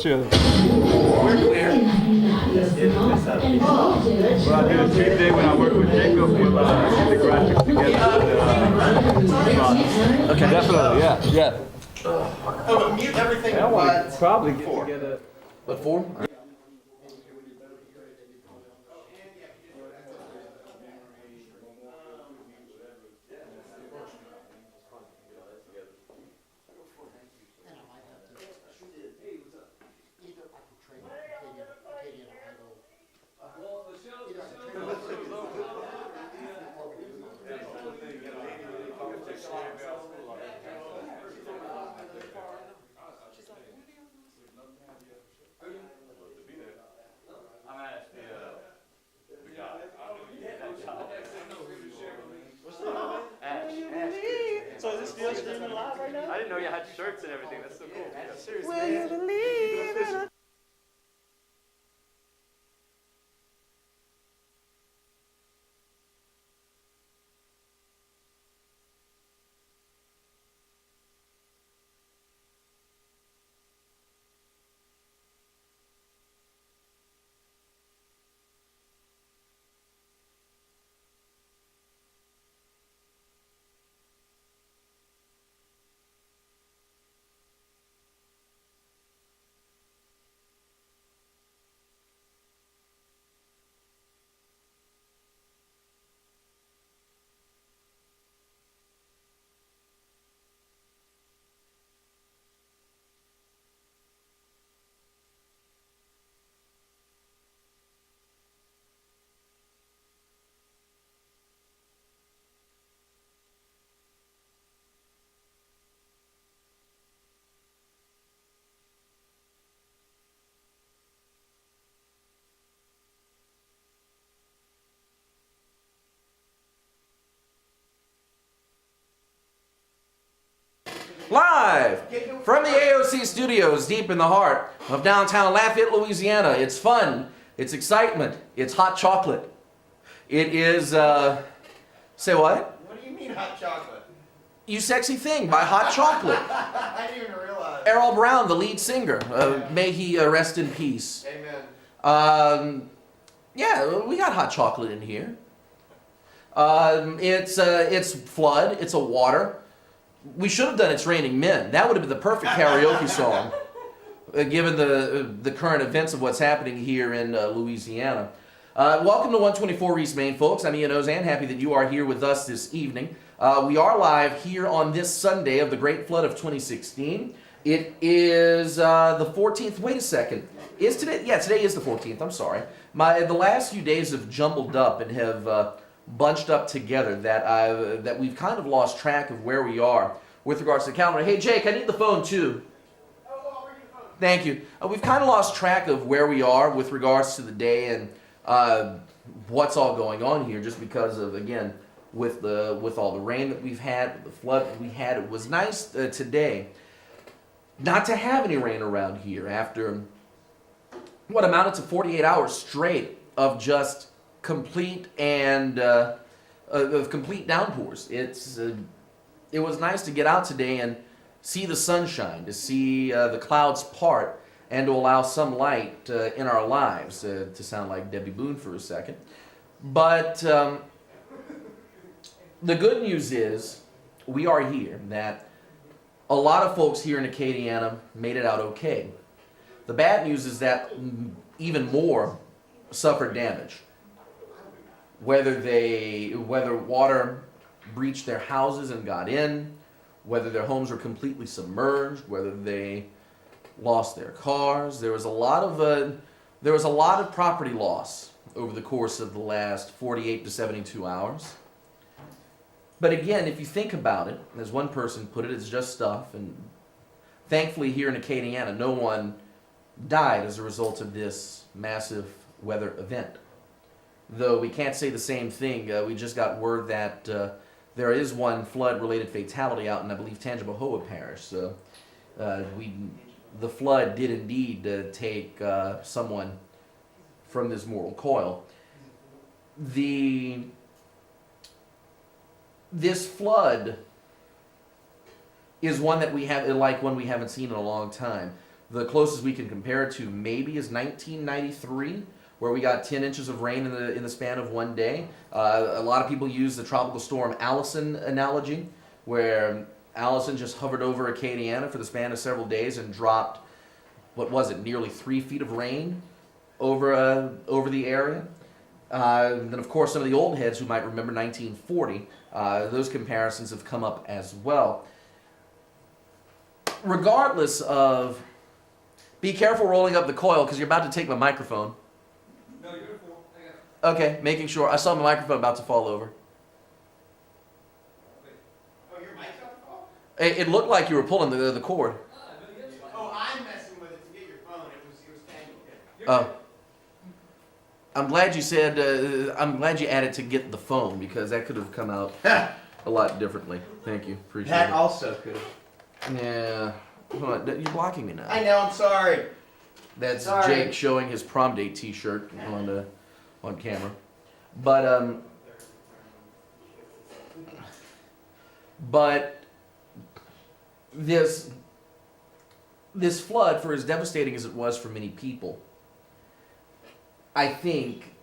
Sure. We're clear. Well, I did a Tuesday when I worked with Jacob with the graphics together. Okay. Definitely, yeah. Oh, but mute everything but Probably get together. But 4? So is this still streaming live right now? I didn't know you had shirts and everything. That's so cool. Yeah. Seriously. Will you believe it? Live from the AOC studios deep in the heart of downtown Lafayette, Louisiana. It's fun, it's excitement, it's hot chocolate. It is, say what? What do you mean hot chocolate? You Sexy Thing by Hot Chocolate. I didn't even realize. Errol Brown, the lead singer. May he rest in peace. Amen. Yeah, we got hot chocolate in here. It's Flood, it's a water. We should have done It's Raining Men. That would have been the perfect karaoke song, given the current events of what's happening here in Louisiana. Welcome to 124 East Main, folks. I'm Ian Ozan. Happy that you are here with us this evening. We are live here on this Sunday of the Great Flood of 2016. It is the 14th. Wait a second. Is today? Yeah, today is the 14th. I'm sorry. The last few days have jumbled up and have bunched up together that we've kind of lost track of where we are with regards to the calendar. Hey, Jake, I need the phone too. Thank you. We've kind of lost track of where we are with regards to the day and what's all going on here, just because of, again, with all the rain that we've had, the flood that we had. It was nice today not to have any rain around here after what amounted to 48 hours straight of just complete and of complete downpours. It was nice to get out today and see the sunshine, to see the clouds part, and to allow some light in our lives. To sound like Debbie Boone for a second, but the good news is we are here. That a lot of folks here in Acadiana made it out okay. The bad news is that even more suffered damage. Whether water breached their houses and got in, whether their homes were completely submerged, whether they lost their cars. There was a lot of property loss over the course of the last 48 to 72 hours. But again, if you think about it, as one person put it, it's just stuff. And thankfully here in Acadiana, no one died as a result of this massive weather event. Though we can't say the same thing. We just got word that there is one flood-related fatality out in, I believe, Tangipahoa Parish. So the flood did indeed take someone from this mortal coil. This flood is one that we haven't seen in a long time. The closest we can compare it to maybe is 1993, where we got 10 inches of rain in the span of one day. A lot of people use the tropical storm Allison analogy, where Allison just hovered over Acadiana for the span of several days and dropped, what was it, nearly 3 feet of rain over the area. Then, of course, some of the old heads who might remember 1940, those comparisons have come up as well. Regardless of, be careful rolling up the coil because you're about to take my microphone. No, you're good for it. I got it. Okay, making sure. I saw my microphone about to fall over. Oh, your mic's on the phone? It looked like you were pulling the cord. Oh, I'm messing with it to get your phone. It was tangled. Oh. I'm glad you said, I'm glad you added to get the phone because that could have come out a lot differently. Thank you. Appreciate That it. also could. Yeah. Hold on, you're blocking me now. I know, I'm sorry. That's Sorry. Jake showing his prom date T-shirt on camera. But this flood, for as devastating as it was for many people, I think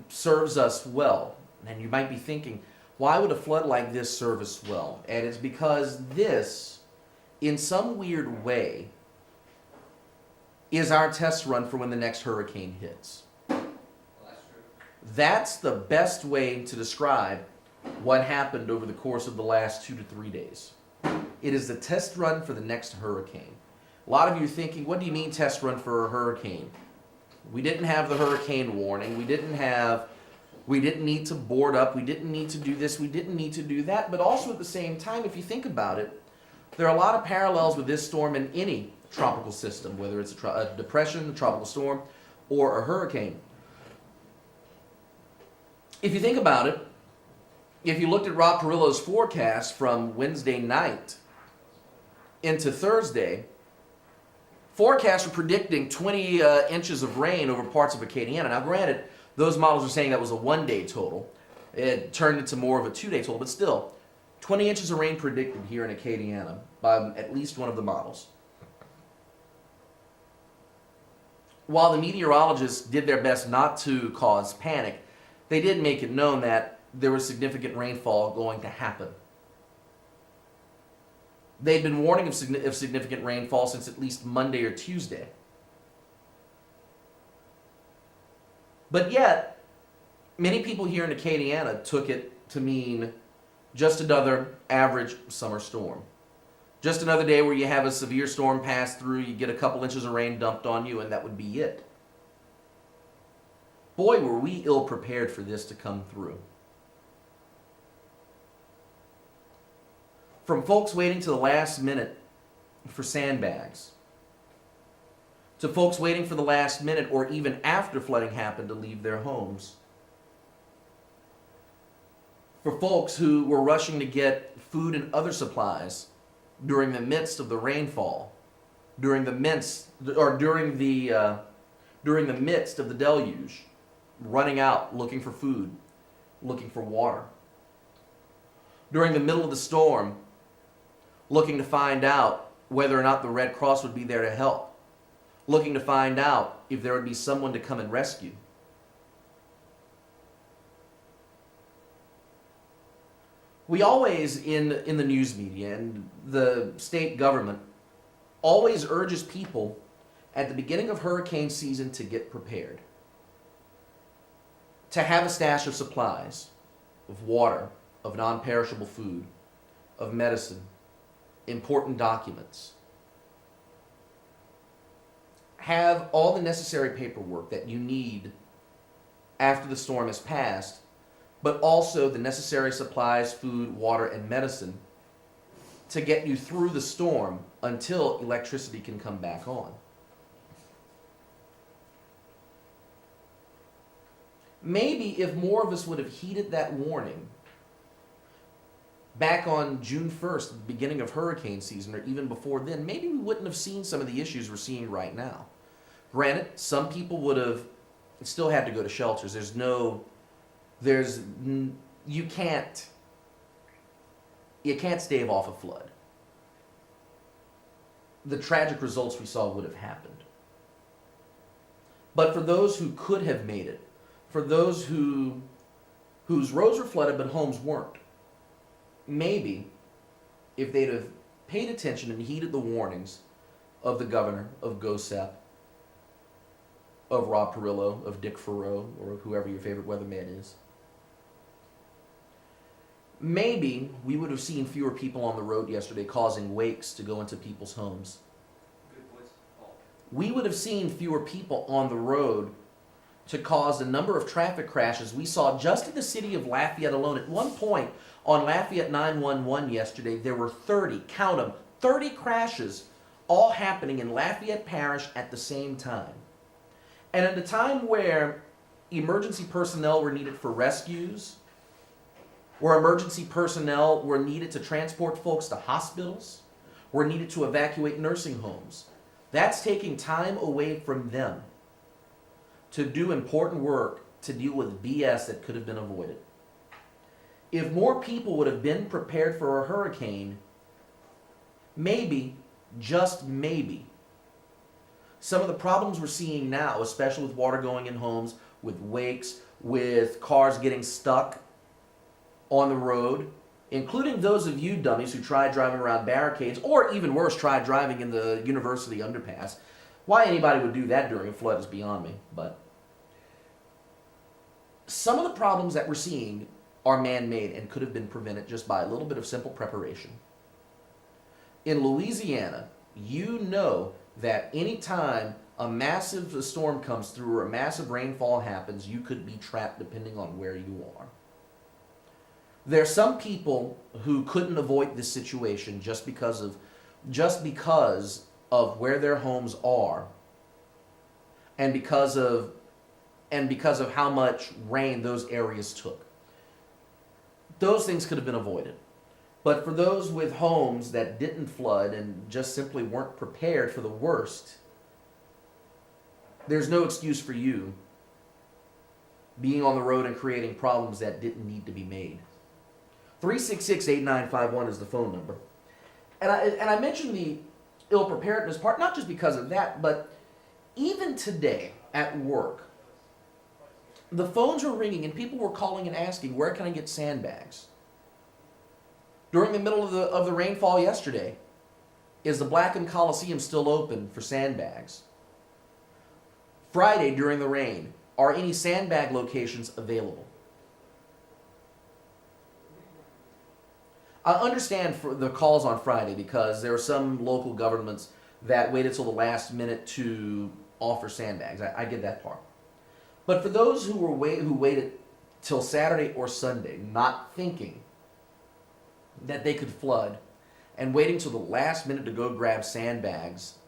serves us well. And you might be thinking, why would a flood like this serve us well? And it's because this, in some weird way, is our test run for when the next hurricane hits. Well, that's true. That's the best way to describe what happened over the course of the last 2 to 3 days. It is the test run for the next hurricane. A lot of you are thinking, what do you mean test run for a hurricane? We didn't have the hurricane warning. We didn't need to board up. We didn't need to do this. We didn't need to do that. But also at the same time, if you think about it, there are a lot of parallels with this storm and any tropical system, whether it's a depression, a tropical storm, or a hurricane. If you think about it, if you looked at Rob Perillo's forecast from Wednesday night into Thursday, forecasts were predicting 20 inches of rain over parts of Acadiana. Now, granted, those models are saying that was a one-day total. It turned into more of a two-day total, but still, 20 inches of rain predicted here in Acadiana by at least one of the models. While the meteorologists did their best not to cause panic, they did make it known that there was significant rainfall going to happen. They'd been warning of significant rainfall since at least Monday or Tuesday. But yet, many people here in Acadiana took it to mean just another average summer storm. Just another day where you have a severe storm pass through, you get a couple inches of rain dumped on you, and that would be it. Boy, were we ill prepared for this to come through. From folks waiting to the last minute for sandbags, to folks waiting for the last minute or even after flooding happened to leave their homes, for folks who were rushing to get food and other supplies during the midst of the rainfall, during the midst of the deluge, running out looking for food, looking for water. During the middle of the storm, looking to find out whether or not the Red Cross would be there to help, looking to find out if there would be someone to come and rescue. We always, in the news media and the state government, always urges people at the beginning of hurricane season to get prepared. To have a stash of supplies, of water, of non-perishable food, of medicine, important documents. Have all the necessary paperwork that you need after the storm has passed, but also the necessary supplies, food, water, and medicine to get you through the storm until electricity can come back on. Maybe if more of us would have heeded that warning back on June 1st, the beginning of hurricane season, or even before then, maybe we wouldn't have seen some of the issues we're seeing right now. Granted, some people would have still had to go to shelters. You can't stave off a flood. the tragic results we saw would have happened. But for those who could have made it, for those whose roads were flooded but homes weren't, maybe if they'd have paid attention and heeded the warnings of the governor, of GOSEP, of Rob Perillo, of Dick Farrow, or whoever your favorite weatherman is, maybe we would have seen fewer people on the road yesterday causing wakes to go into people's homes. Good voice. Paul. We would have seen fewer people on the road to cause the number of traffic crashes we saw just in the city of Lafayette alone. At one point on Lafayette 911 yesterday, there were 30, count them, 30 crashes all happening in Lafayette Parish at the same time. And at a time where emergency personnel were needed for rescues, where emergency personnel were needed to transport folks to hospitals, were needed to evacuate nursing homes, that's taking time away from them to do important work to deal with BS that could have been avoided. If more people would have been prepared for a hurricane, maybe, just maybe, some of the problems we're seeing now, especially with water going in homes, with wakes, with cars getting stuck on the road, including those of you dummies who tried driving around barricades, or even worse, tried driving in the university underpass. Why anybody would do that during a flood is beyond me, but some of the problems that we're seeing are man-made and could have been prevented just by a little bit of simple preparation. In Louisiana, you know that anytime a massive storm comes through or a massive rainfall happens, you could be trapped depending on where you are. There are some people who couldn't avoid this situation just because of where their homes are, and because of how much rain those areas took. Those things could have been avoided. But for those with homes that didn't flood and just simply weren't prepared for the worst, there's no excuse for you being on the road and creating problems that didn't need to be made. 366-8951 is the phone number. And I mentioned the ill preparedness part, not just because of that, but even today at work, the phones were ringing and people were calling and asking, where can I get sandbags? During the middle of the rainfall yesterday, is the Blackham Coliseum still open for sandbags? Friday during the rain, are any sandbag locations available? I understand for the calls on Friday because there are some local governments that waited till the last minute to offer sandbags. I get that part. But for those who waited till Saturday or Sunday, not thinking that they could flood, and waiting till the last minute to go grab sandbags,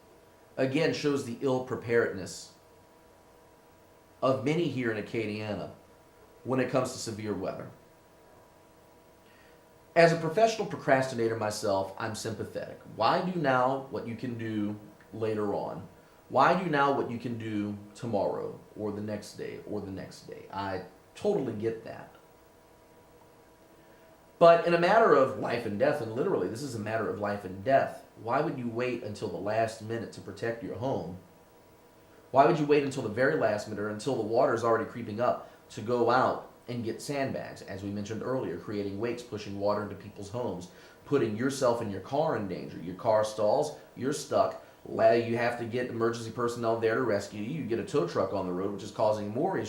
again shows the ill preparedness of many here in Acadiana when it comes to severe weather. As a professional procrastinator myself, I'm sympathetic. Why do now what you can do later on? Why do now what you can do tomorrow or the next day or the next day? I totally get that. But in a matter of life and death, and literally this is a matter of life and death, why would you wait until the last minute to protect your home? Why would you wait until the very last minute or until the water is already creeping up to go out and get sandbags, as we mentioned earlier, creating wakes, pushing water into people's homes, putting yourself and your car in danger? Your car stalls, you're stuck, you have to get emergency personnel there to rescue you, you get a tow truck on the road, which is causing more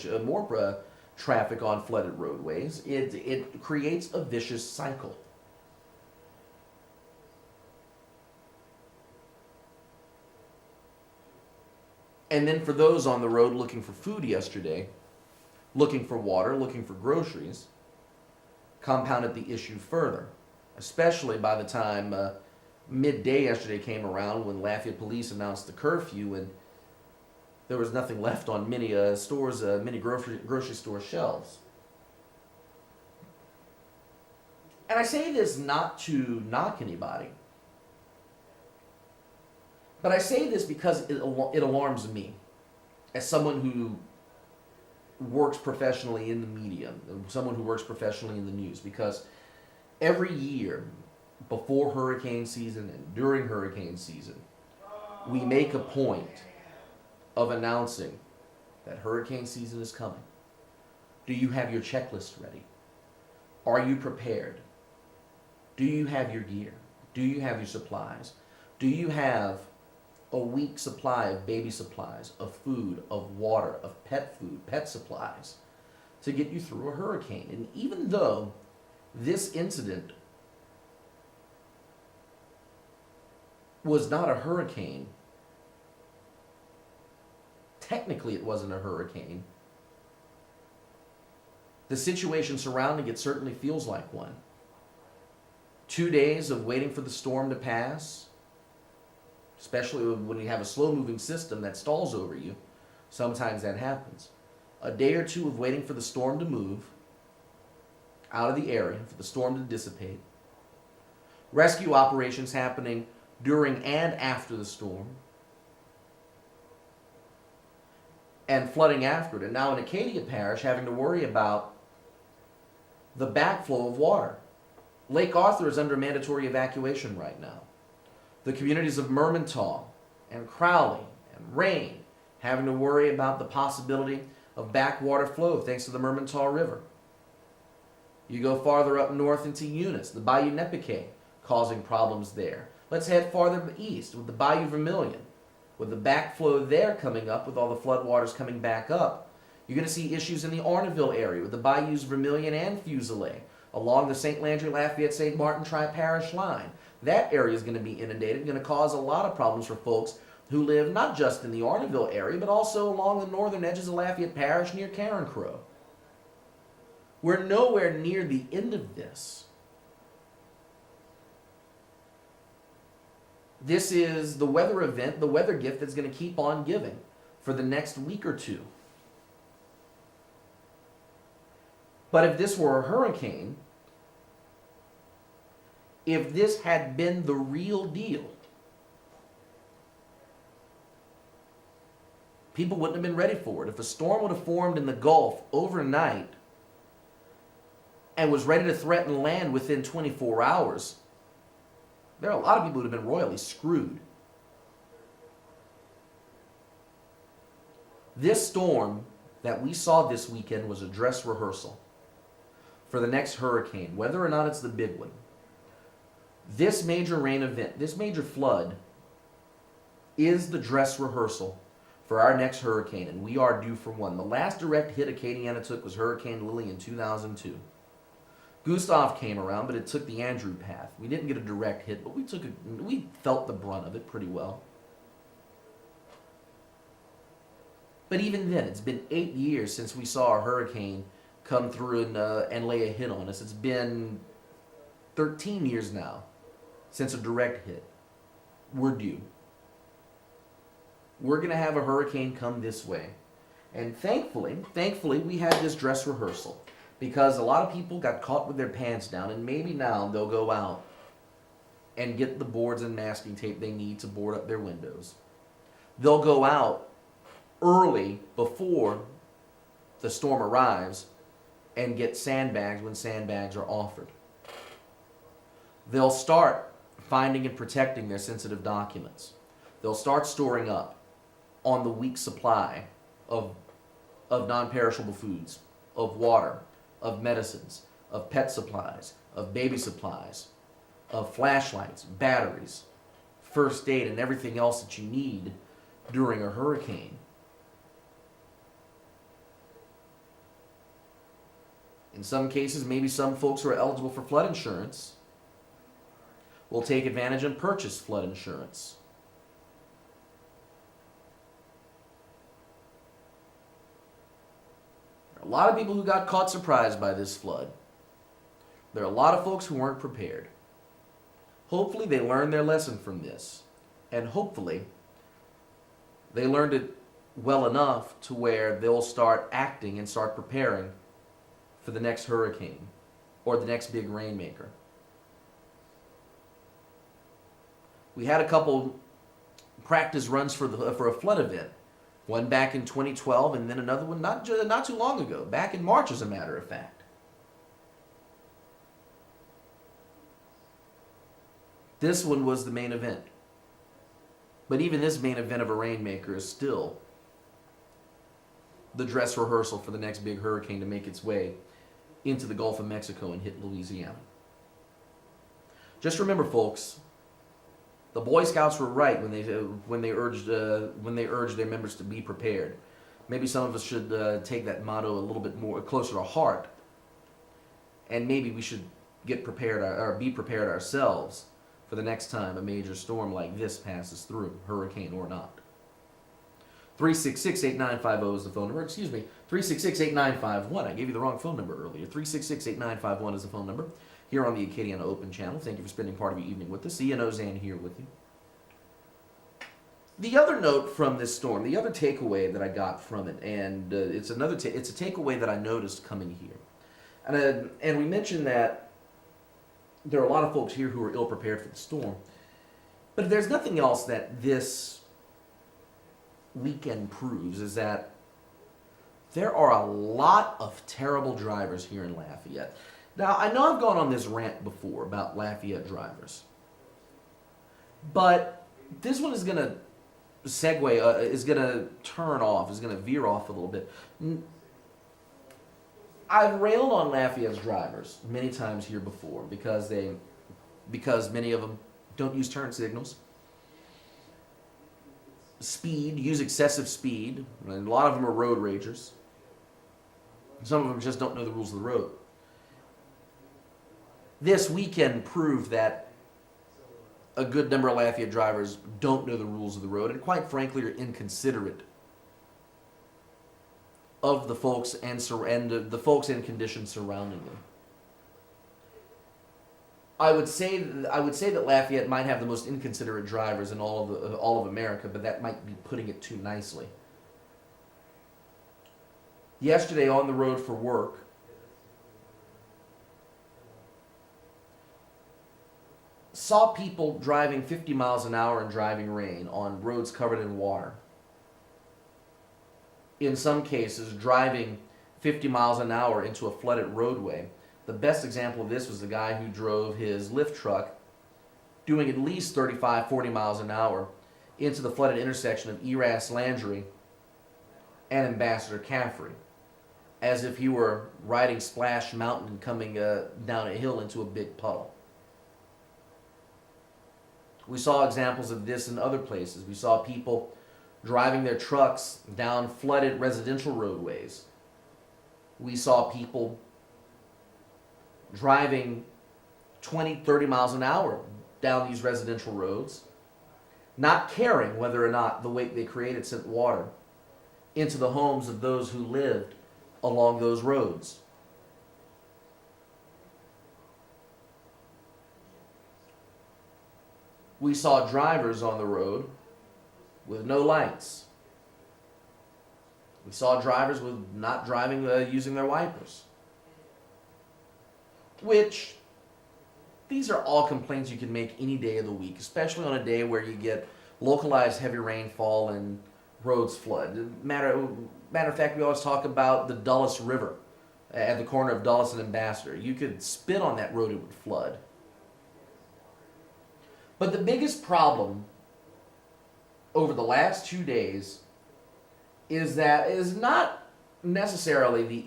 traffic on flooded roadways. It creates a vicious cycle. And then for those on the road looking for food yesterday, looking for water, looking for groceries, compounded the issue further, especially by the time midday yesterday came around when Lafayette police announced the curfew and there was nothing left on many stores, many grocery store shelves. And I say this not to knock anybody, but I say this because it alarms me as someone who works professionally in the media, someone who works professionally in the news, because every year before hurricane season and during hurricane season, we make a point of announcing that hurricane season is coming. Do you have your checklist ready? Are you prepared? Do you have your gear? Do you have your supplies? Do you have a week's supply of baby supplies, of food, of water, of pet food, pet supplies to get you through a hurricane? And even though this incident was not a hurricane, technically it wasn't a hurricane, the situation surrounding it certainly feels like one. 2 days of waiting for the storm to pass, especially when you have a slow-moving system that stalls over you. Sometimes that happens. A day or two of waiting for the storm to move out of the area, for the storm to dissipate. Rescue operations happening during and after the storm. And flooding after it. And now in Acadia Parish, having to worry about the backflow of water. Lake Arthur is under mandatory evacuation right now. The communities of Mermentau and Crowley and Rain having to worry about the possibility of backwater flow thanks to the Mermentau River. You go farther up north into Eunice, the Bayou Nepique causing problems there. Let's head farther east with the Bayou Vermilion. With the backflow there coming up, with all the floodwaters coming back up, you're going to see issues in the Arnaville area with the Bayous Vermilion and Fuselier along the St. Landry, Lafayette, St. Martin tri-parish line. That area is going to be inundated, going to cause a lot of problems for folks who live not just in the Arnaville area, but also along the northern edges of Lafayette Parish near Carencro. We're nowhere near the end of this. This is the weather event, the weather gift that's going to keep on giving for the next week or two. But if this were a hurricane, if this had been the real deal, people wouldn't have been ready for it. If a storm would have formed in the Gulf overnight and was ready to threaten land within 24 hours, there are a lot of people who would have been royally screwed. This storm that we saw this weekend was a dress rehearsal for the next hurricane, whether or not it's the big one. This major rain event, this major flood, is the dress rehearsal for our next hurricane, and we are due for one. The last direct hit Acadiana took was Hurricane Lily in 2002. Gustav came around, but it took the Andrew path. We didn't get a direct hit, but we felt the brunt of it pretty well. But even then, it's been 8 years since we saw a hurricane come through and lay a hit on us. It's been 13 years now since a direct hit. We're due. We're going to have a hurricane come this way. And thankfully, we had this dress rehearsal because a lot of people got caught with their pants down, and maybe now they'll go out and get the boards and masking tape they need to board up their windows. They'll go out early before the storm arrives and get sandbags when sandbags are offered. They'll start finding and protecting their sensitive documents. They'll start storing up on the week's supply of non-perishable foods, of water, of medicines, of pet supplies, of baby supplies, of flashlights, batteries, first aid, and everything else that you need during a hurricane. In some cases, maybe some folks who are eligible for flood insurance will take advantage and purchase flood insurance. There are a lot of people who got caught surprised by this flood. There are a lot of folks who weren't prepared. Hopefully they learned their lesson from this. And hopefully they learned it well enough to where they'll start acting and start preparing for the next hurricane or the next big rainmaker. We had a couple practice runs for a flood event. One back in 2012 and then another one not too long ago, back in March as a matter of fact. This one was the main event. But even this main event of a rainmaker is still the dress rehearsal for the next big hurricane to make its way into the Gulf of Mexico and hit Louisiana. Just remember, folks, the Boy Scouts were right when they urged their members to be prepared. Maybe some of us should take that motto a little bit more closer to heart, and maybe we should get prepared or be prepared ourselves for the next time a major storm like this passes through, hurricane or not. 366-8950 is the phone number. Excuse me, 366-8951. I gave you the wrong phone number earlier. 366-8951 is the phone number here on the Acadiana Open channel. Thank you for spending part of your evening with us. Ian Ozan here with you. The other note from this storm, the other takeaway that I got from it, and it's a takeaway that I noticed coming here. And we mentioned that there are a lot of folks here who are ill prepared for the storm. But if there's nothing else that this weekend proves, is that there are a lot of terrible drivers here in Lafayette. Now, I know I've gone on this rant before about Lafayette drivers, but this one is going to is going to veer off a little bit. I've railed on Lafayette's drivers many times here before because many of them don't use turn signals, use excessive speed, and a lot of them are road ragers. Some of them just don't know the rules of the road. This weekend proved that a good number of Lafayette drivers don't know the rules of the road and quite frankly are inconsiderate of the folks and the folks and conditions surrounding them. I would say that Lafayette might have the most inconsiderate drivers in all of America, but that might be putting it too nicely. Yesterday on the road for work, saw people driving 50 miles an hour in driving rain on roads covered in water. In some cases, driving 50 miles an hour into a flooded roadway. The best example of this was the guy who drove his lift truck doing at least 35, 40 miles an hour into the flooded intersection of Eras Landry and Ambassador Caffrey, as if he were riding Splash Mountain and coming down a hill into a big puddle. We saw examples of this in other places. We saw people driving their trucks down flooded residential roadways. We saw people driving 20, 30 miles an hour down these residential roads, not caring whether or not the weight they created sent water into the homes of those who lived along those roads. We saw drivers on the road with no lights. We saw drivers with not driving using their wipers. Which, these are all complaints you can make any day of the week, especially on a day where you get localized heavy rainfall and roads flood. Matter of fact, we always talk about the Dulles River at the corner of Dulles and Ambassador. You could spit on that road, it would flood. But the biggest problem over the last 2 days is not necessarily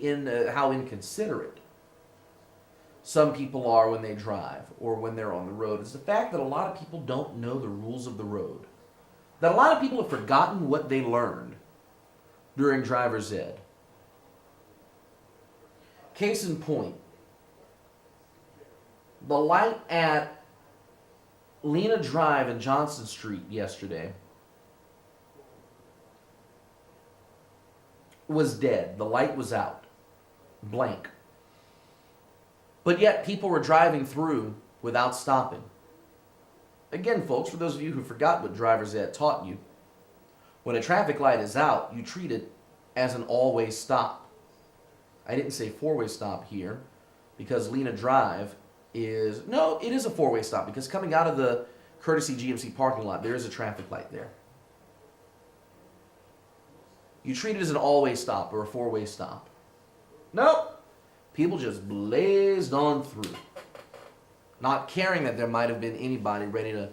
how inconsiderate some people are when they drive or when they're on the road. It's the fact that a lot of people don't know the rules of the road. That a lot of people have forgotten what they learned during driver's ed. Case in point, the light at Lena Drive and Johnson Street yesterday was dead. The light was out. Blank. But yet people were driving through without stopping. Again, folks, for those of you who forgot what driver's ed taught you, when a traffic light is out, you treat it as an all-way stop. I didn't say four-way stop here because Lena Drive it is a four-way stop because coming out of the Courtesy GMC parking lot, there is a traffic light there. You treat it as an all-way stop or a four-way stop. Nope. People just blazed on through, not caring that there might have been anybody ready to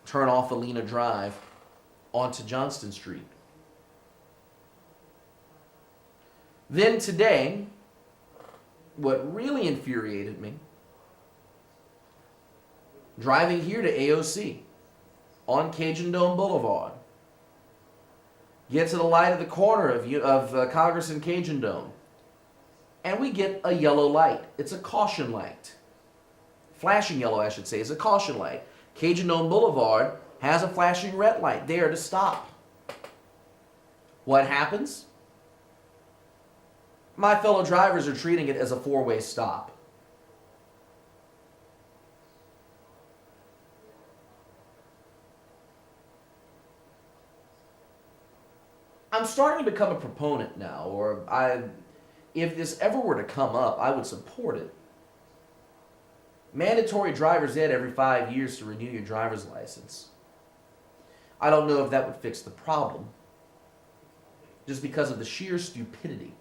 turn off Alena Drive onto Johnston Street. Then today, what really infuriated me, driving here to AOC on Cajun Dome Boulevard, get to the light at the corner of Congress and Cajun Dome, and we get a yellow light. It's a caution light. Flashing yellow, I should say, is a caution light. Cajun Dome Boulevard has a flashing red light there to stop. What happens? My fellow drivers are treating it as a four-way stop. I'm starting to become a proponent now, if this ever were to come up, I would support it. Mandatory driver's ed every 5 years to renew your driver's license. I don't know if that would fix the problem, just because of the sheer stupidity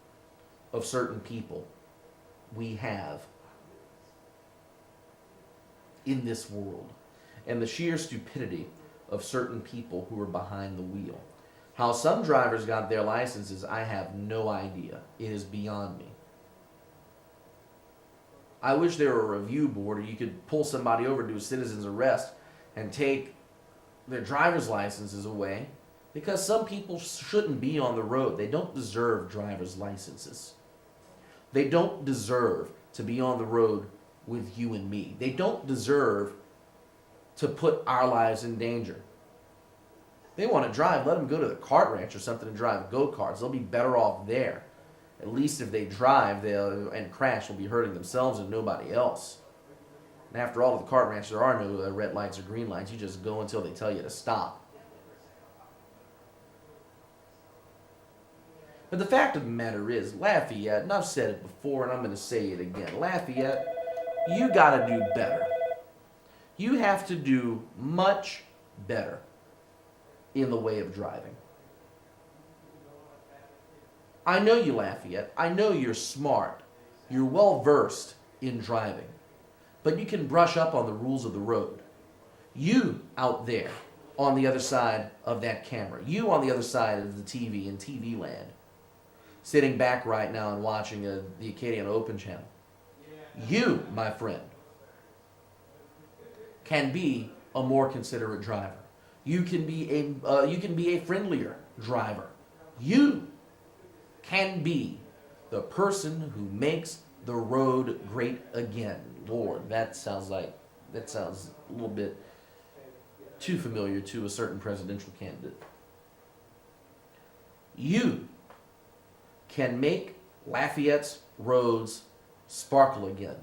of certain people we have in this world, and the sheer stupidity of certain people who are behind the wheel. How some drivers got their licenses, I have no idea. It is beyond me. I wish there were a review board, or you could pull somebody over, do a citizen's arrest, and take their driver's licenses away, because some people shouldn't be on the road. They don't deserve driver's licenses. They don't deserve to be on the road with you and me. They don't deserve to put our lives in danger. They want to drive, let them go to the kart ranch or something and drive go-karts. They'll be better off there. At least if they drive and crash, they'll be hurting themselves and nobody else. And after all, at the kart ranch, there are no red lights or green lights. You just go until they tell you to stop. But the fact of the matter is, Lafayette, and I've said it before and I'm going to say it again, Lafayette, you got to do better. You have to do much better in the way of driving. I know you, Lafayette. I know you're smart. You're well versed in driving. But you can brush up on the rules of the road. You out there on the other side of that camera. You on the other side of the TV in TV land. Sitting back right now and watching the Acadian Open channel. You, my friend, can be a more considerate driver. You can be a friendlier driver. You can be the person who makes the road great again. Lord, that sounds a little bit too familiar to a certain presidential candidate. You can make Lafayette's roads sparkle again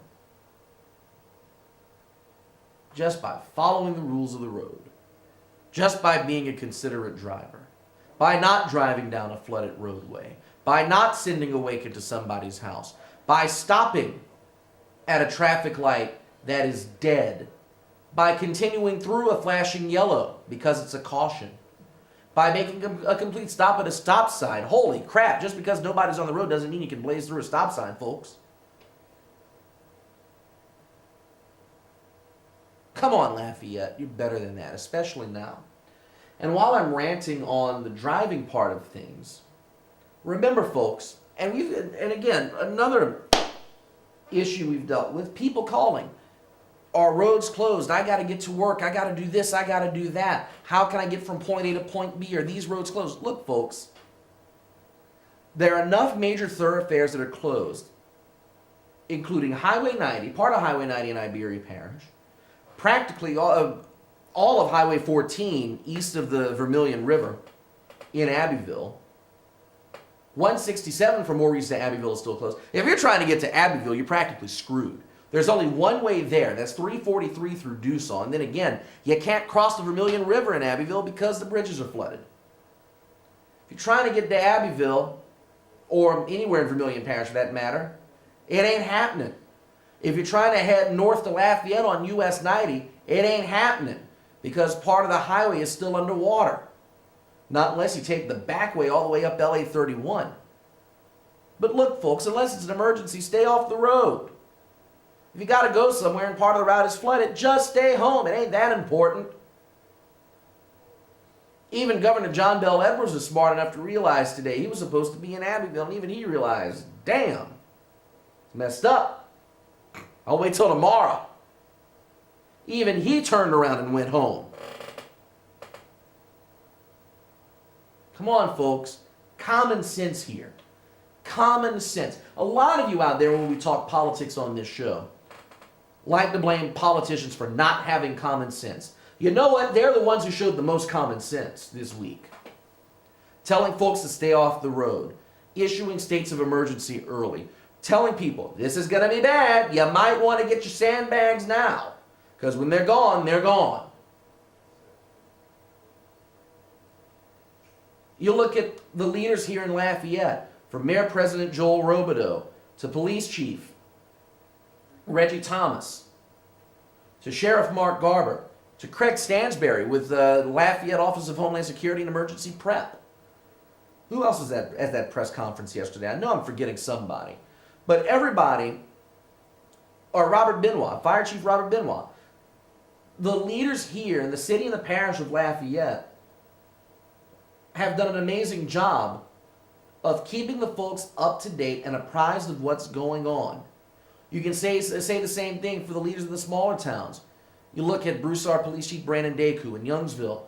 just by following the rules of the road, just by being a considerate driver, by not driving down a flooded roadway, by not sending a wake into somebody's house, by stopping at a traffic light that is dead, by continuing through a flashing yellow because it's a caution, by making a complete stop at a stop sign. Holy crap, just because nobody's on the road doesn't mean you can blaze through a stop sign, folks. Come on, Lafayette, you're better than that, especially now. And while I'm ranting on the driving part of things, remember, folks, and again, another issue we've dealt with, people calling. Are roads closed? I got to get to work. I got to do this. I got to do that. How can I get from point A to point B? Are these roads closed? Look, folks, there are enough major thoroughfares that are closed, including Highway 90, part of Highway 90 in Iberia Parish, practically all of Highway 14 east of the Vermilion River in Abbeville. 167 from Maurice to Abbeville is still closed. If you're trying to get to Abbeville, you're practically screwed. There's only one way there. That's 343 through Dussault. And then again, you can't cross the Vermilion River in Abbeville because the bridges are flooded. If you're trying to get to Abbeville, or anywhere in Vermilion Parish for that matter, it ain't happening. If you're trying to head north to Lafayette on US 90, it ain't happening because part of the highway is still underwater. Not unless you take the back way all the way up LA 31. But look, folks, unless it's an emergency, stay off the road. If you got to go somewhere and part of the route is flooded, just stay home. It ain't that important. Even Governor John Bell Edwards was smart enough to realize today he was supposed to be in Abbeville, and even he realized, damn, it's messed up. I'll wait till tomorrow. Even he turned around and went home. Come on, folks. Common sense here. Common sense. A lot of you out there, when we talk politics on this show, like to blame politicians for not having common sense. You know what? They're the ones who showed the most common sense this week. Telling folks to stay off the road. Issuing states of emergency early. Telling people, this is going to be bad. You might want to get your sandbags now. Because when they're gone, they're gone. You look at the leaders here in Lafayette, from Mayor President Joel Robideau to Police Chief Reggie Thomas to Sheriff Mark Garber to Craig Stansberry with the Lafayette Office of Homeland Security and Emergency Prep. Who else was at that press conference yesterday? I know I'm forgetting somebody. But everybody, or Robert Benoit, Fire Chief Robert Benoit, the leaders here in the city and the parish of Lafayette have done an amazing job of keeping the folks up to date and apprised of what's going on. You can say the same thing for the leaders of the smaller towns. You look at Broussard Police Chief Brandon Deku in Youngsville,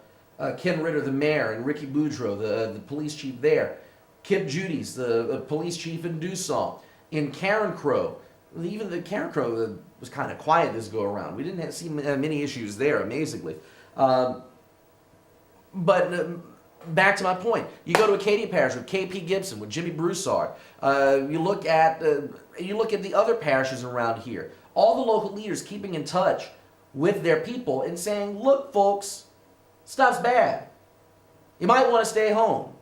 Ken Ritter, the mayor, and Ricky Boudreau, the police chief there. Kip Judy's, the police chief in Dussault. In Karen Crow, even the Karen Crow was kind of quiet this go around. We didn't see many issues there, amazingly. Back to my point. You go to Acadia Parish with KP Gibson, with Jimmy Broussard. You look at the other parishes around here. All the local leaders keeping in touch with their people and saying, look, folks, stuff's bad. You might want to stay home.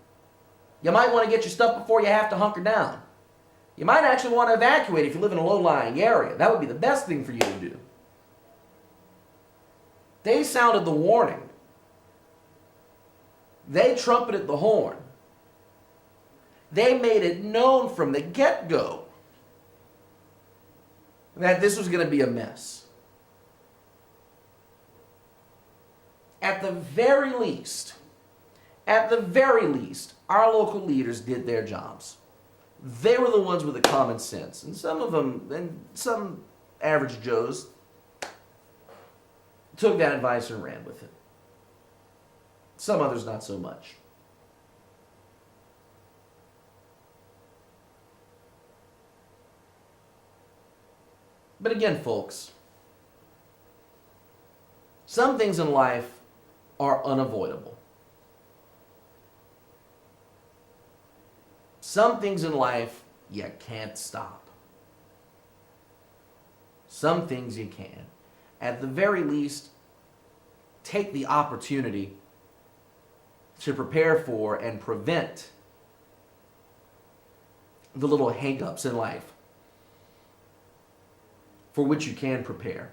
You might want to get your stuff before you have to hunker down. You might actually want to evacuate if you live in a low-lying area. That would be the best thing for you to do. They sounded the warning. They trumpeted the horn. They made it known from the get-go that this was going to be a mess. At the very least, our local leaders did their jobs. They were the ones with the common sense. And some of them, and some average Joes, took that advice and ran with it. Some others not so much. But again, folks, some things in life are unavoidable. Some things in life you can't stop. Some things you can. At the very least, take the opportunity to prepare for and prevent the little hang-ups in life for which you can prepare.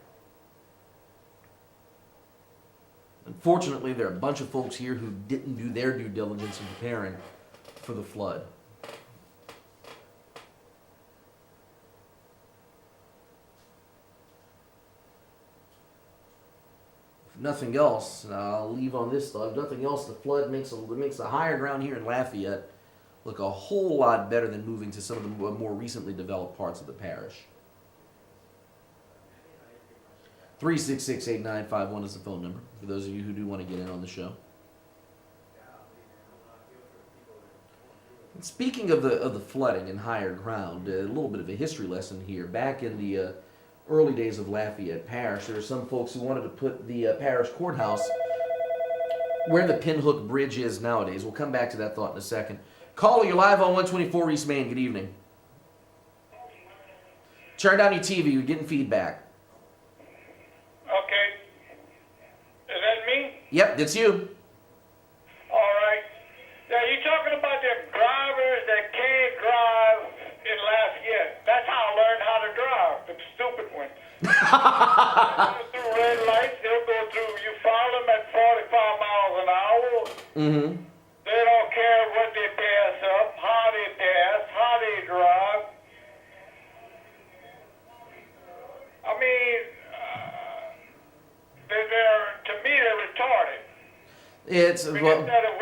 Unfortunately, there are a bunch of folks here who didn't do their due diligence in preparing for the flood. If nothing else, and I'll leave on this thought, if nothing else, the flood makes the higher ground here in Lafayette look a whole lot better than moving to some of the more recently developed parts of the parish. 366-8951 is the phone number for those of you who do want to get in on the show. And speaking of the flooding and higher ground, a little bit of a history lesson here. Back in the early days of Lafayette Parish, there were some folks who wanted to put the parish courthouse where the Pinhook Bridge is nowadays. We'll come back to that thought in a second. Caller, you're live on 124 East Main. Good evening. Turn down your TV. You're getting feedback. Okay. Is that me? Yep, that's you. All right. Now, you're talking about them drivers that can't drive in Lafayette. That's how I learned how to drive, the stupid ones. They go through red lights. They'll go through, you follow them at 45 miles an hour. Mm-hmm. They don't care what they pass up, how they pass, how they drive. I mean, to me, they're retarded. It's Instead of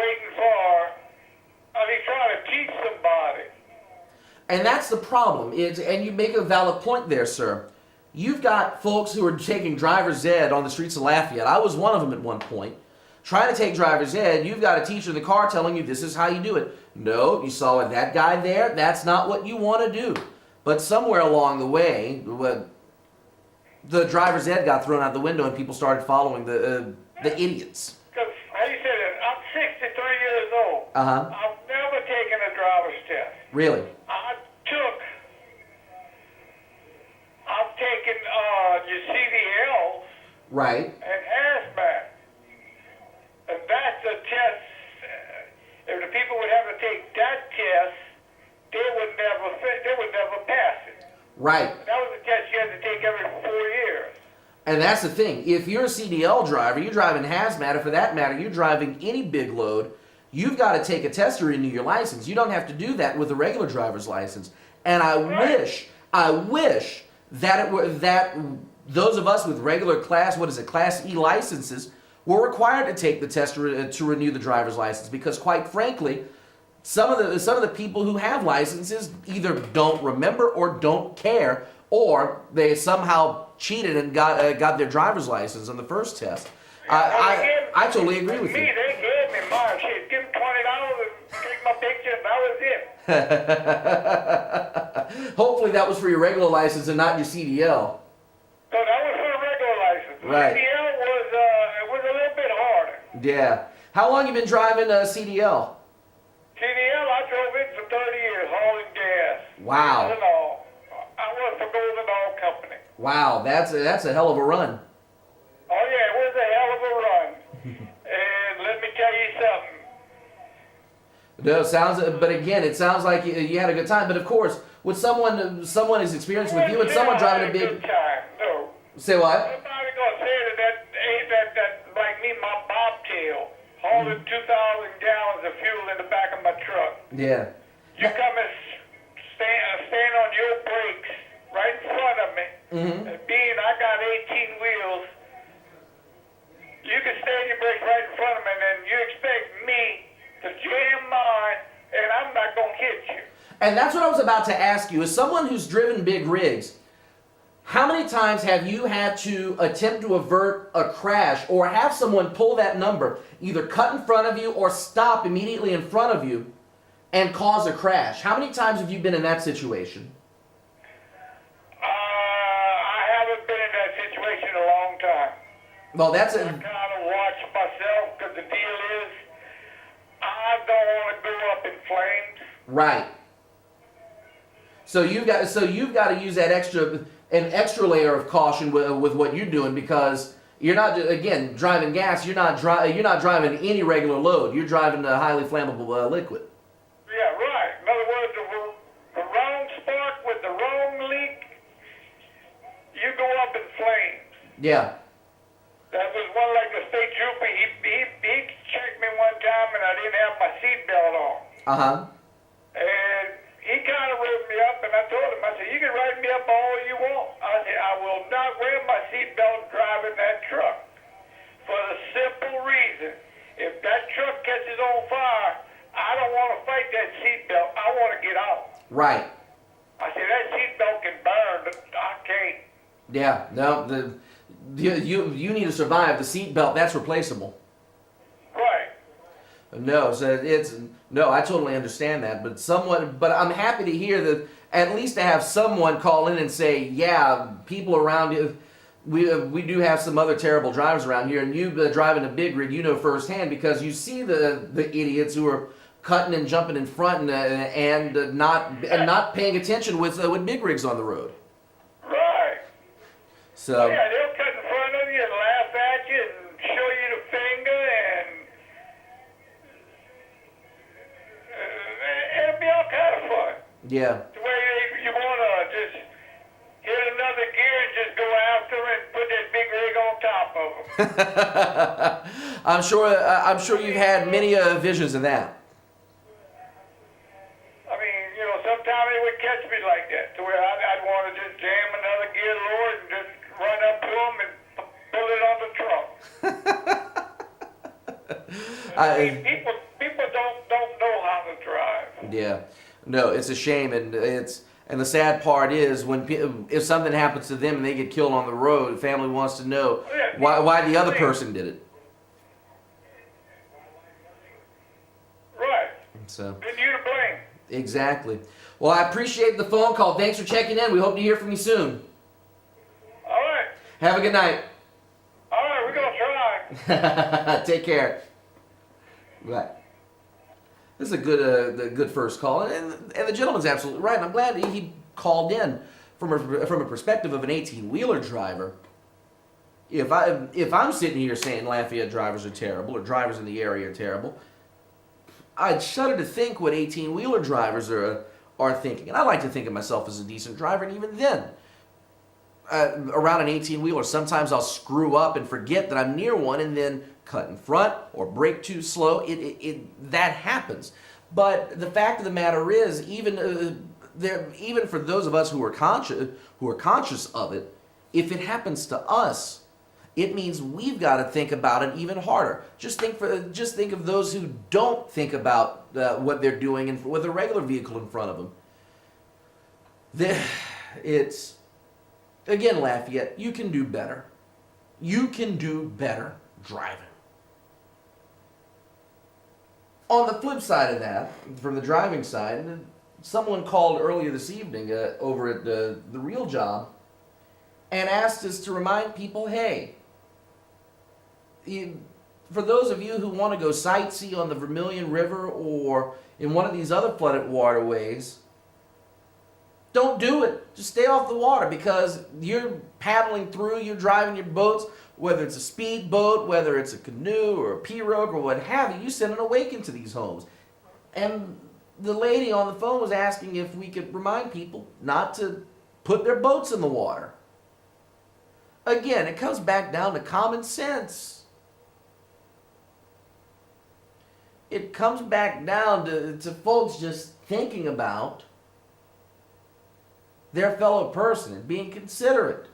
And that's the problem. And you make a valid point there, sir. You've got folks who are taking driver's ed on the streets of Lafayette. I was one of them at one point. Trying to take driver's ed, you've got a teacher in the car telling you this is how you do it. No, you saw that guy there, that's not what you want to do. But somewhere along the way, the driver's ed got thrown out the window and people started following the idiots. Because, how you said it, I'm 63 years old. Uh-huh. I've never taken a driver's test. Really? I've taken your CDLs Right. and hazmat. And that's a test. If the people would have to take that test, they would never pass it. Right. That was a test you had to take every 4 years. And that's the thing. If you're a CDL driver, you're driving hazmat, or for that matter, you're driving any big load, you've got to take a test to renew your license. You don't have to do that with a regular driver's license. And I wish that those of us with regular Class E licenses were required to take the test to renew the driver's license, because quite frankly, some of the people who have licenses either don't remember or don't care, or they somehow cheated and got their driver's license on the first test. I totally agree with you. They gave me mine. Shit, give them $20 and take my picture, and that was it. Hopefully that was for your regular license and not your CDL. So that was for a regular license. Right. CDL was a little bit harder. Yeah. How long you been driving CDL? CDL, I drove it for 30 years, hauling gas. Wow. Golden Oil. I worked for Golden Oil Company. Wow, that's a hell of a run. Oh yeah, it was a hell of a run. And let me tell you something. No, but again, it sounds like you had a good time. But of course, with someone as experienced with you and someone driving a big. Good time. No. Say what? Nobody gonna say that like me, my bobtail, hauling 2,000 gallons of fuel in the back of my truck. Yeah. You come and stand on your brakes right in front of me. Mm-hmm. And being I got 18 wheels, you can stand your brakes right in front of me, and then you expect me to jam mine, and I'm not gonna hit you. And that's what I was about to ask you. As someone who's driven big rigs, how many times have you had to attempt to avert a crash or have someone pull that number, either cut in front of you or stop immediately in front of you and cause a crash? How many times have you been in that situation? I haven't been in that situation in a long time. Well, that's I kind of watch myself, because the deal is, I don't want to go up in flames. right. So you've got to use that extra layer of caution with what you're doing, because you're not, again, driving gas. You're not driving any regular load. You're driving a highly flammable liquid. Yeah, right. In other words, the wrong spark with the wrong leak, you go up in flames. Yeah. That was one like the state trooper. He checked me one time, and I didn't have my seatbelt on. Uh-huh. And he kind of wrote me up, and I told him, I said, you can write me up all you want. I said, I will not wear my seatbelt driving that truck. For the simple reason, if that truck catches on fire, I don't want to fight that seatbelt. I want to get out. Right. I said, that seatbelt can burn, but I can't. Yeah. No. You need to survive. The seatbelt, that's replaceable. Right. No, so I totally understand that, but I'm happy to hear that at least to have someone call in and say, yeah, people around you, we do have some other terrible drivers around here, and you driving a big rig, you know firsthand, because you see the idiots who are cutting and jumping in front and not paying attention with big rigs on the road. Right. So. Yeah, they'll cut in front of you and laugh at you and show you the finger, and it'll be all kind of fun. Yeah. The way you want to just hit another gear and just go after and put that big rig on top of them. I'm sure you've had many visions of that. I mean, sometimes it would catch me like that, to where I'd want to just jam another gear lower and just run up to them and pull it on the trunk. People don't know how to drive. Yeah. No, it's a shame, and the sad part is if something happens to them and they get killed on the road, the family wants to know why the other person did it. Right. So Then you to blame. exactly. Well, I appreciate the phone call. Thanks for checking in. We hope to hear from you soon. All right. Have a good night. All right, we're going to try. Take care. Right. This is a good first call, and the gentleman's absolutely right. And I'm glad he called in from a perspective of an 18-wheeler driver. If I'm sitting here saying Lafayette drivers are terrible, or drivers in the area are terrible, I'd shudder to think what 18-wheeler drivers are thinking. And I like to think of myself as a decent driver, and even then, around an 18-wheeler, sometimes I'll screw up and forget that I'm near one, and then cut in front or brake too slow. That happens. But the fact of the matter is, even for those of us who are conscious of it, if it happens to us, it means we've got to think about it even harder. Just think of those who don't think about what they're doing and with a regular vehicle in front of them. It's again, Lafayette, you can do better. You can do better driving. On the flip side of that, from the driving side, someone called earlier this evening over at the Real Job and asked us to remind people, hey, for those of you who want to go sightsee on the Vermilion River or in one of these other flooded waterways, don't do it. Just stay off the water, because you're paddling through, you're driving your boats, whether it's a speedboat, whether it's a canoe or a pirogue or what have you, you send an awaken to these homes. And the lady on the phone was asking if we could remind people not to put their boats in the water. Again, it comes back down to common sense. It comes back down to folks just thinking about their fellow person and being considerate.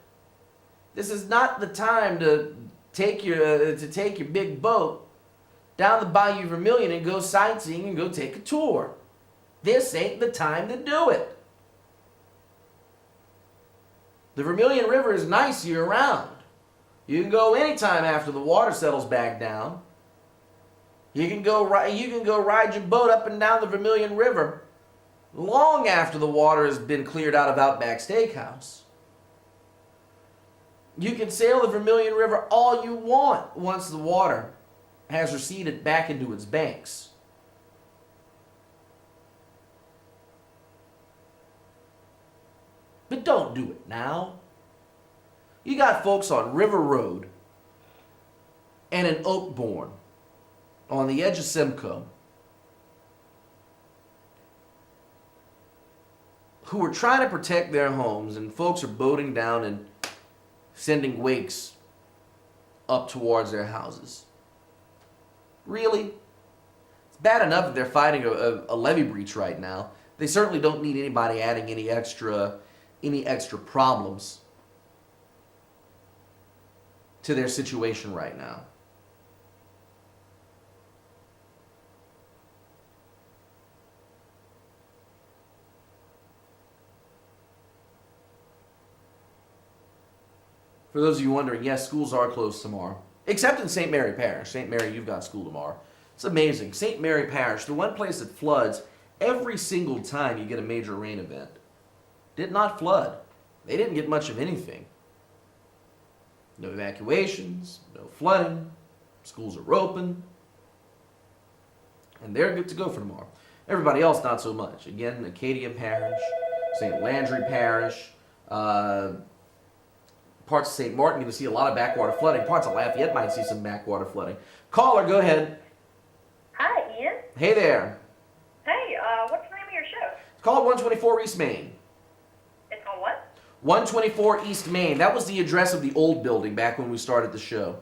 This is not the time to take your big boat down the Bayou Vermilion and go sightseeing and go take a tour. This ain't the time to do it. The Vermilion River is nice year-round. You can go anytime after the water settles back down. You can go ride your boat up and down the Vermilion River long after the water has been cleared out of Outback Steakhouse. You can sail the Vermilion River all you want once the water has receded back into its banks. But don't do it now. You got folks on River Road and in Oakbourne on the edge of Simcoe who are trying to protect their homes, and folks are boating down and sending wakes up towards their houses. Really? It's bad enough that they're fighting a levee breach right now. They certainly don't need anybody adding any extra problems to their situation right now. For those of you wondering, yes, schools are closed tomorrow. Except in St. Mary Parish. St. Mary, you've got school tomorrow. It's amazing. St. Mary Parish, the one place that floods every single time you get a major rain event, did not flood. They didn't get much of anything. No evacuations, no flooding. Schools are open. And they're good to go for tomorrow. Everybody else, not so much. Again, Acadia Parish, St. Landry Parish, parts of St. Martin, you're going to see a lot of backwater flooding. Parts of Lafayette might see some backwater flooding. Caller, go ahead. Hi, Ian. Hey there. Hey, what's the name of your show? It's called 124 East Main. It's called what? 124 East Main. That was the address of the old building back when we started the show.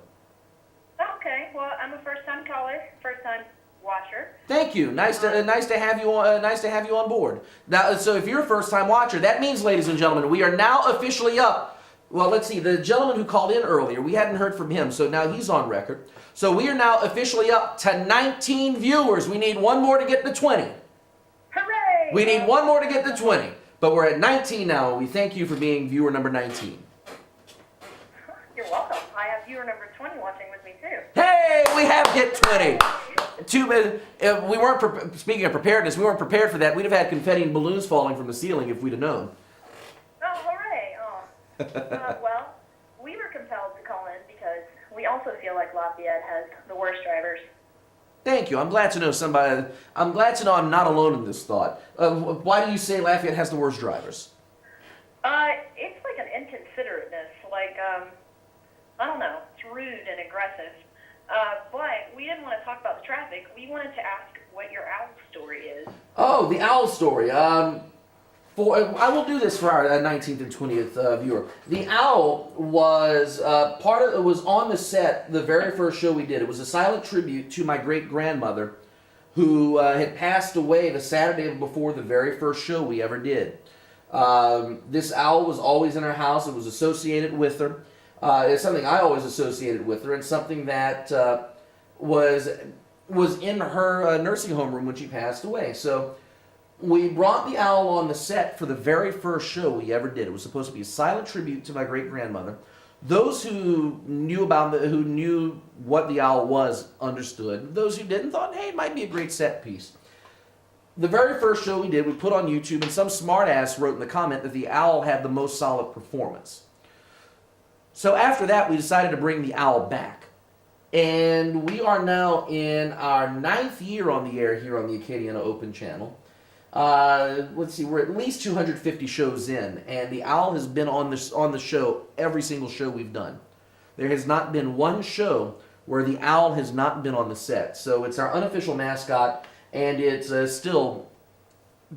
Okay, well, I'm a first-time caller, first-time watcher. Thank you. Nice to have you on board. Now, so if you're a first-time watcher, that means, ladies and gentlemen, we are now officially up. Well, let's see. The gentleman who called in earlier, we hadn't heard from him, so now he's on record. So we are now officially up to 19 viewers. We need one more to get to 20. Hooray! We need one more to get to 20, but we're at 19 now. We thank you for being viewer number 19. You're welcome. I have viewer number 20 watching with me too. Hey, we have hit 20. We weren't speaking of preparedness. We weren't prepared for that. We'd have had confetti and balloons falling from the ceiling if we'd have known. Oh, hooray! Well, we were compelled to call in because we also feel like Lafayette has the worst drivers. Thank you. I'm glad to know somebody. I'm glad to know I'm not alone in this thought. Why do you say Lafayette has the worst drivers? It's like an inconsiderateness. Like, I don't know. It's rude and aggressive. But we didn't want to talk about the traffic. We wanted to ask what your owl story is. Oh, the owl story. I will do this for our 19th and 20th viewer. The owl was it was on the set the very first show we did. It was a silent tribute to my great grandmother, who had passed away the Saturday before the very first show we ever did. This owl was always in our house. It was associated with her. It's something I always associated with her, and something that was in her nursing home room when she passed away. So we brought the owl on the set for the very first show we ever did. It was supposed to be a silent tribute to my great grandmother. Those who knew who knew what the owl was understood. Those who didn't thought, hey, it might be a great set piece. The very first show we did, we put on YouTube, and some smartass wrote in the comment that the owl had the most solid performance. So after that, we decided to bring the owl back. And we are now in our 9th year on the air here on the Acadiana Open channel. Let's see, we're at least 250 shows in, and the owl has been on the show every single show we've done. There has not been one show where the owl has not been on the set. So it's our unofficial mascot, and it's still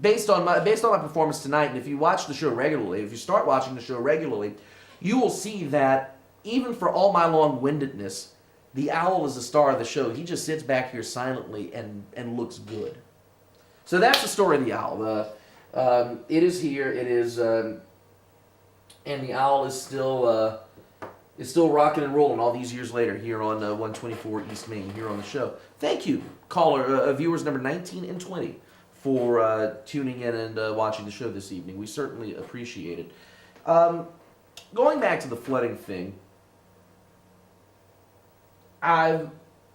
based on my performance tonight. And if you watch the show regularly, if you start watching the show regularly, you will see that even for all my long-windedness, the owl is the star of the show. He just sits back here silently and looks good. So that's the story of the owl. It is here. It is, and the owl is still rocking and rolling all these years later here on 124 East Main here on the show. Thank you, viewers number 19 and 20, for tuning in and watching the show this evening. We certainly appreciate it. Going back to the flooding thing, I'm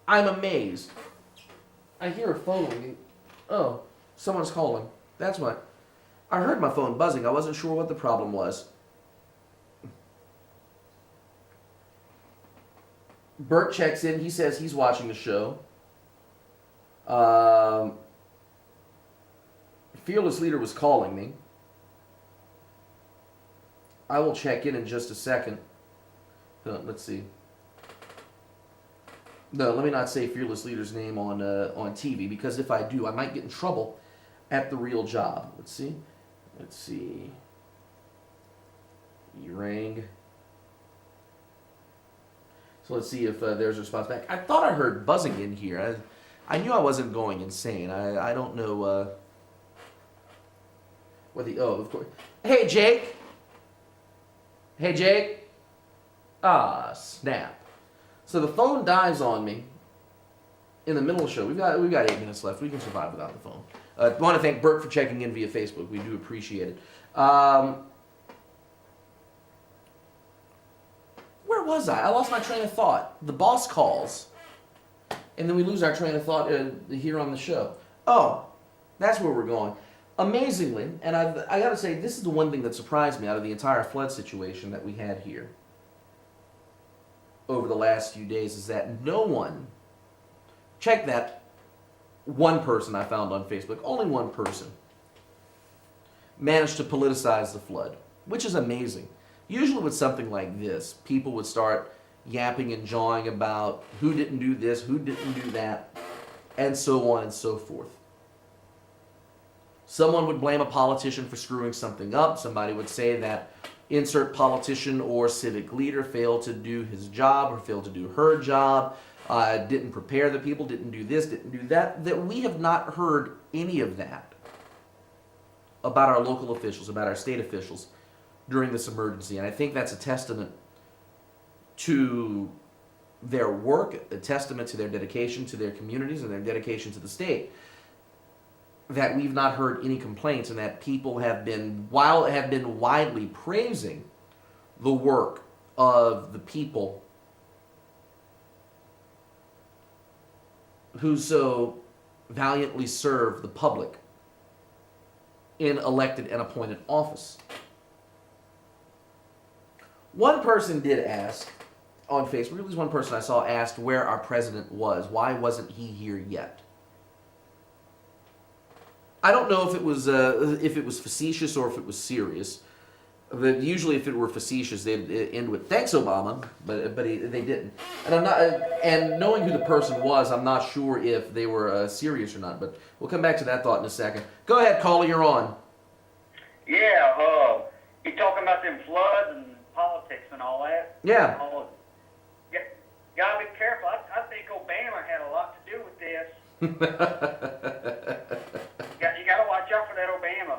amazed. I hear a phone ringing. Oh, someone's calling. That's why. I heard my phone buzzing. I wasn't sure what the problem was. Bert checks in. He says he's watching the show. Fearless Leader was calling me. I will check in just a second. Let's see. No, let me not say Fearless Leader's name on TV, because if I do, I might get in trouble at the real job. Let's see. He rang. So let's see if there's a response back. I thought I heard buzzing in here. I knew I wasn't going insane. I don't know of course. Hey, Jake. Ah, snap. So the phone dies on me in the middle of the show. We've got 8 minutes left. We can survive without the phone. I want to thank Bert for checking in via Facebook. We do appreciate it. Where was I? I lost my train of thought. The boss calls, and then we lose our train of thought here on the show. Oh, that's where we're going. Amazingly, and I got to say, this is the one thing that surprised me out of the entire flood situation that we had here over the last few days, is that no one, check that, one person I found on Facebook, only one person, managed to politicize the flood, which is amazing. Usually with something like this, people would start yapping and jawing about who didn't do this, who didn't do that, and so on and so forth. Someone would blame a politician for screwing something up. Somebody would say that insert politician or civic leader failed to do his job or failed to do her job, didn't prepare the people, didn't do this, didn't do that. That we have not heard any of that about our local officials, about our state officials during this emergency. And I think that's a testament to their work, a testament to their dedication to their communities and their dedication to the state. that we've not heard any complaints, and that people have been widely praising the work of the people who so valiantly serve the public in elected and appointed office. One person did ask on Facebook, at least one person I saw asked where our president was. Why wasn't he here yet? I don't know if it was facetious or if it was serious. But usually, if it were facetious, they'd end with "Thanks, Obama," but they didn't. And I'm not. And knowing who the person was, I'm not sure if they were serious or not. But we'll come back to that thought in a second. Go ahead, caller. You're on. Yeah, you talking about them floods and politics and all that? Yeah. Yeah, gotta be careful. I think Obama had a lot to do with this. You gotta watch out for that Obama.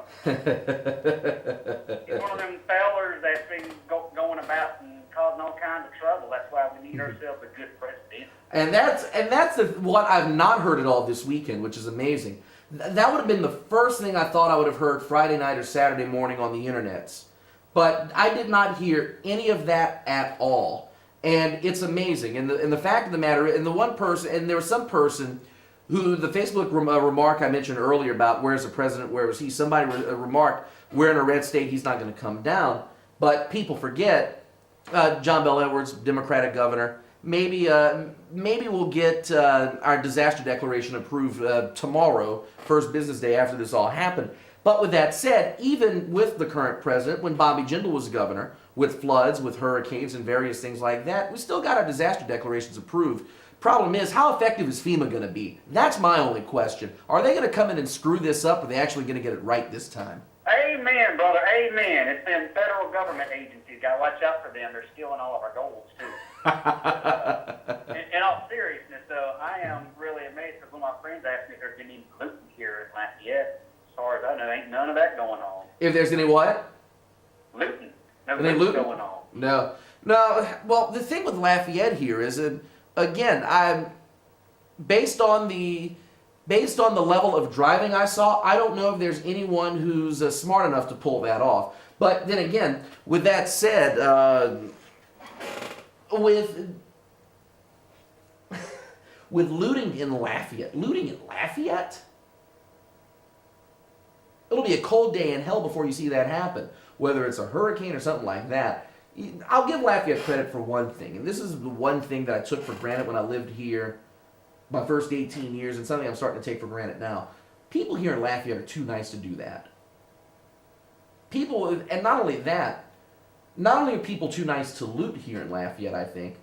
He's one of them fellers that's been going about and causing all kinds of trouble. That's why we need ourselves a good president. And that's what I've not heard at all this weekend, which is amazing. That would have been the first thing I thought I would have heard Friday night or Saturday morning on the internets. But I did not hear any of that at all. And it's amazing. And the fact of the matter, and the one person, and there was some person who, the Facebook remark I mentioned earlier about where's the president, where was he, somebody remarked, we're in a red state, he's not going to come down. But people forget, John Bel Edwards, Democratic governor, maybe we'll get our disaster declaration approved tomorrow, first business day after this all happened. But with that said, even with the current president, when Bobby Jindal was governor, with floods, with hurricanes, and various things like that, we still got our disaster declarations approved. Problem is, how effective is FEMA going to be? That's my only question. Are they going to come in and screw this up, or are they actually going to get it right this time? Amen, brother, amen. It's them federal government agencies. Gotta watch out for them. They're stealing all of our goals, too. In all seriousness, though, I am really amazed because one of my friends asked me if there's any gluten here in Lafayette. As far as I know, ain't none of that going on. If there's any what? Looting. No Any looting looting? going on. No. Well, the thing with Lafayette here is, again, I'm based on the level of driving I saw, I don't know if there's anyone who's smart enough to pull that off. But then again, with that said, with looting in Lafayette, it'll be a cold day in hell before you see that happen. Whether it's a hurricane or something like that. I'll give Lafayette credit for one thing, and this is the one thing that I took for granted when I lived here my first 18 years, and something I'm starting to take for granted now. People here in Lafayette are too nice to do that. People, and not only that, not only are people too nice to loot here in Lafayette, I think,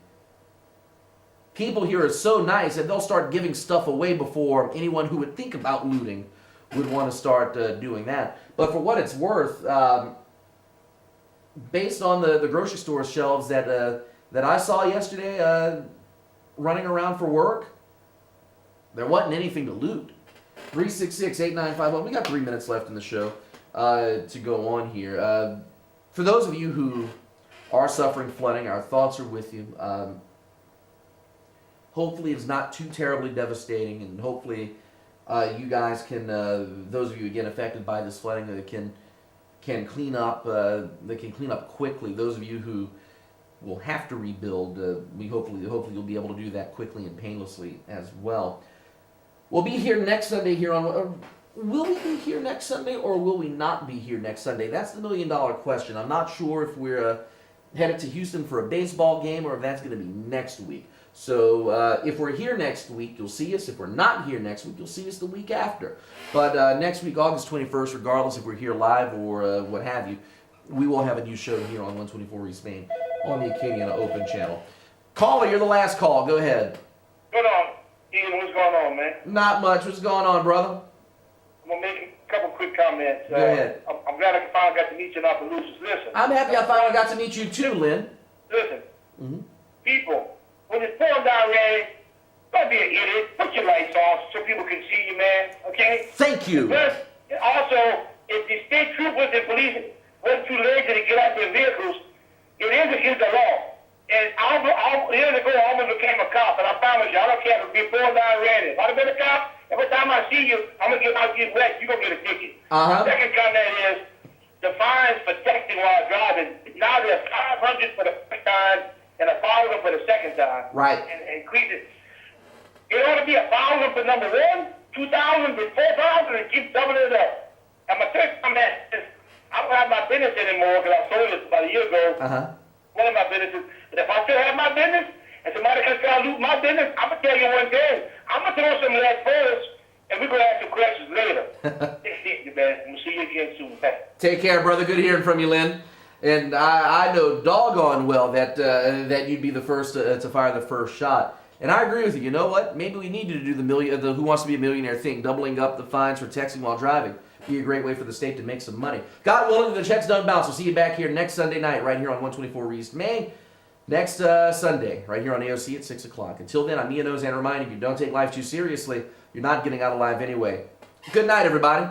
people here are so nice that they'll start giving stuff away before anyone who would think about looting would want to start doing that. But for what it's worth, based on the grocery store shelves that I saw yesterday running around for work, there wasn't anything to loot. 366-8951. We got 3 minutes left in the show to go on here. For those of you who are suffering flooding, our thoughts are with you. Hopefully it's not too terribly devastating, and hopefully you guys can, those of you again affected by this flooding, can clean up. They can clean up quickly. Those of you who will have to rebuild, we hopefully you'll be able to do that quickly and painlessly as well. We'll be here next Sunday here on. Will we be here next Sunday or will we not be here next Sunday? That's the $1 million question. I'm not sure if we're headed to Houston for a baseball game or if that's going to be next week. So if we're here next week, you'll see us. If we're not here next week, you'll see us the week after. But next week, August 21st, regardless if we're here live or what have you, we will have a new show here on 124 East Main on the Acadiana Open channel. Caller, you're the last call. Go ahead. Good on. Ian, what's going on, man? Not much. What's going on, brother? I'm going to make a couple quick comments. Go ahead. I'm glad I finally got to meet you in Opelousas. Listen. I'm happy I finally got to meet you too, Lynn. Listen. Mm-hmm. People, when it's pouring down rain, don't be an idiot. Put your lights off so people can see you, man. Okay? Thank you. Plus, also, if the state troopers and police weren't too lazy to get out their vehicles, it is against the law. And years ago, I almost became a cop, and I promise you, I don't care if it be pouring down raining. If I'd have been a cop, every time I see you, I'm going to get wet. Uh-huh. Second comment is the fines for texting while driving. Now they're 500 for the first time and 1,000 for the second time. Right. And increase it. It ought to be 1,000 for number one, 2,000 for 4,000, and keep doubling it up. And my third comment is I don't have my business anymore because I sold it about a year ago. Uh-huh. One of my businesses. But if I still have my business and somebody can try to loot my business, I'm gonna tell you one thing. I'm gonna throw some lead first, and we're gonna ask some questions later. Thank you, man. We'll see you again soon. Thanks. Take care, brother. Good hearing from you, Lynn. And I know doggone well that that you'd be the first to fire the first shot. And I agree with you. You know what? Maybe we need to do the Who Wants to Be a Millionaire thing, doubling up the fines for texting while driving. Be a great way for the state to make some money. God willing, the checks don't bounce. We'll see you back here next Sunday night, right here on 124 East Main. Next Sunday, right here on AOC at 6 o'clock. Until then, I'm Ian Ozan reminding you, don't take life too seriously. You're not getting out alive anyway. Good night, everybody.